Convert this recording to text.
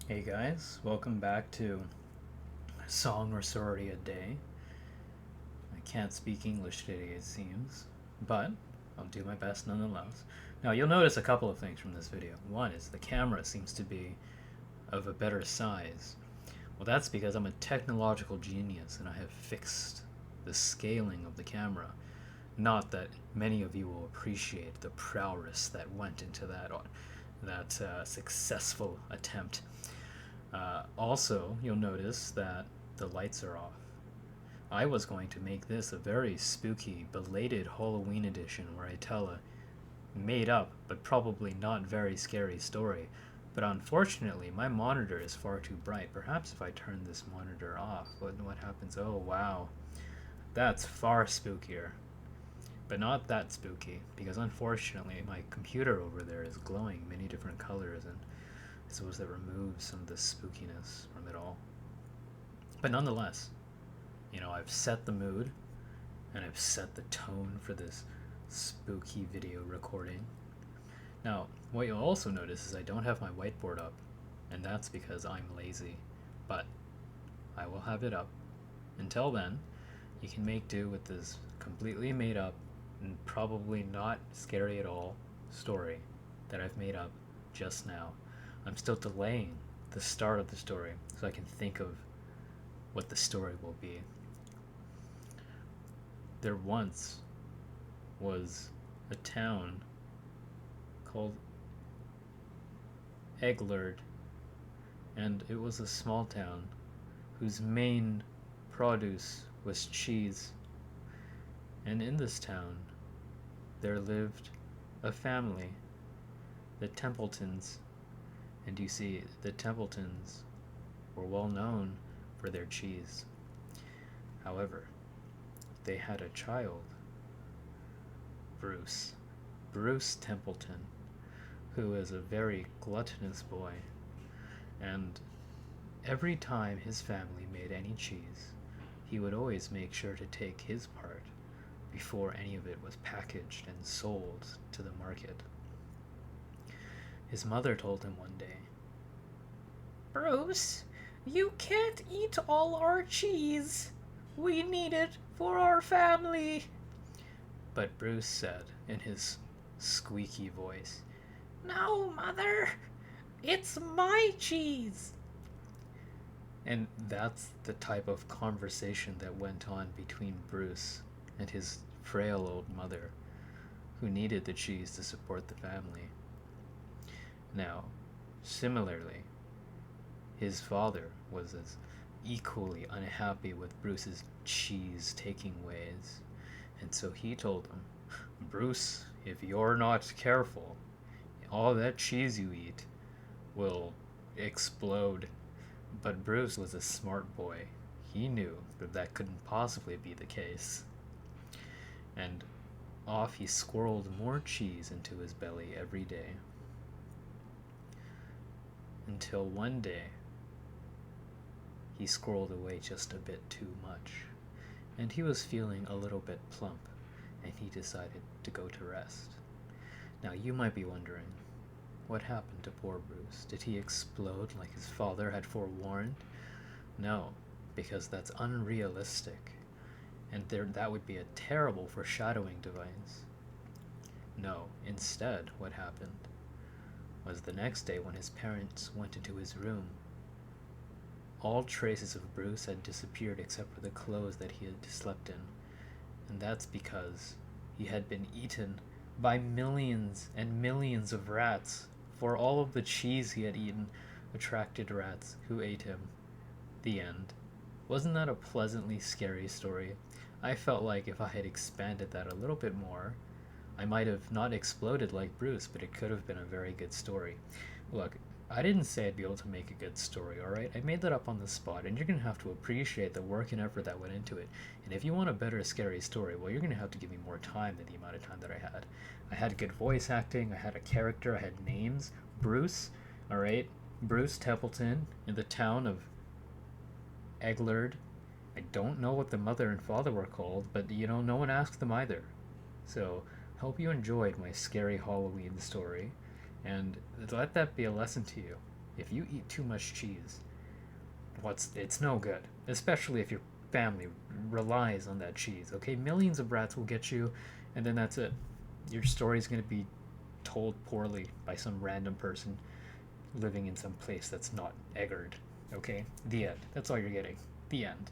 Hey guys, welcome back to Song or Sorority a Day. I can't speak English today, it seems, but I'll do my best nonetheless. Now, you'll notice a couple of things from this video. One is the camera seems to be of a better size. Well, that's because I'm a technological genius and I have fixed the scaling of the camera. Not that many of you will appreciate the prowess that went into that successful attempt. Also, you'll notice that the lights are off. I was going to make this a very spooky, belated Halloween edition where I tell a made up but probably not very scary story. But unfortunately, my monitor is far too bright. Perhaps if I turn this monitor off, what happens? Oh, wow. That's far spookier. But not that spooky, because unfortunately, my computer over there is glowing many different colors, and I suppose that removes some of the spookiness from it all. But nonetheless, I've set the mood and I've set the tone for this spooky video recording. Now, what you'll also notice is I don't have my whiteboard up, and that's because I'm lazy. But I will have it up. Until then, you can make do with this completely made up and probably not scary at all story that I've made up just now. I'm still delaying the start of the story so I can think of what the story will be. There once was a town called Eglerd, and it was a small town whose main produce was cheese. And in this town, there lived a family, the Templetons. And you see, the Templetons were well known for their cheese. However, they had a child, Bruce. Bruce Templeton, who is a very gluttonous boy. And every time his family made any cheese, he would always make sure to take his part before any of it was packaged and sold to the market. His mother told him one day, "Bruce, you can't eat all our cheese. We need it for our family." But Bruce said in his squeaky voice, "No, Mother, it's my cheese." And that's the type of conversation that went on between Bruce and his frail old mother, who needed the cheese to support the family. Now, similarly, his father was as equally unhappy with Bruce's cheese-taking ways, and so he told him, "Bruce, if you're not careful, all that cheese you eat will explode." But Bruce was a smart boy. He knew that that couldn't possibly be the case. And off he squirreled more cheese into his belly every day. Until one day, he squirreled away just a bit too much, and he was feeling a little bit plump, and he decided to go to rest. Now you might be wondering, what happened to poor Bruce? Did he explode like his father had forewarned? No, because that's unrealistic, and that would be a terrible foreshadowing device. No, instead, what happened was the next day when his parents went into his room, all traces of Bruce had disappeared except for the clothes that he had slept in, and that's because he had been eaten by millions and millions of rats, for all of the cheese he had eaten attracted rats who ate him. The end. Wasn't that a pleasantly scary story? I felt like if I had expanded that a little bit more, I might have not exploded like Bruce, but it could have been a very good story. Look, I didn't say I'd be able to make a good story, alright? I made that up on the spot, and you're going to have to appreciate the work and effort that went into it. And if you want a better scary story, well, you're going to have to give me more time than the amount of time that I had. I had good voice acting, I had a character, I had names. Bruce, alright? Bruce Templeton in the town of Eglerd. I don't know what the mother and father were called, but no one asked them either. So, hope you enjoyed my scary Halloween story, and let that be a lesson to you. If you eat too much cheese, it's no good, especially if your family relies on that cheese. Okay, millions of rats will get you, and then that's it. Your story's going to be told poorly by some random person living in some place that's not Eggard. Okay, the end. That's all you're getting. The end.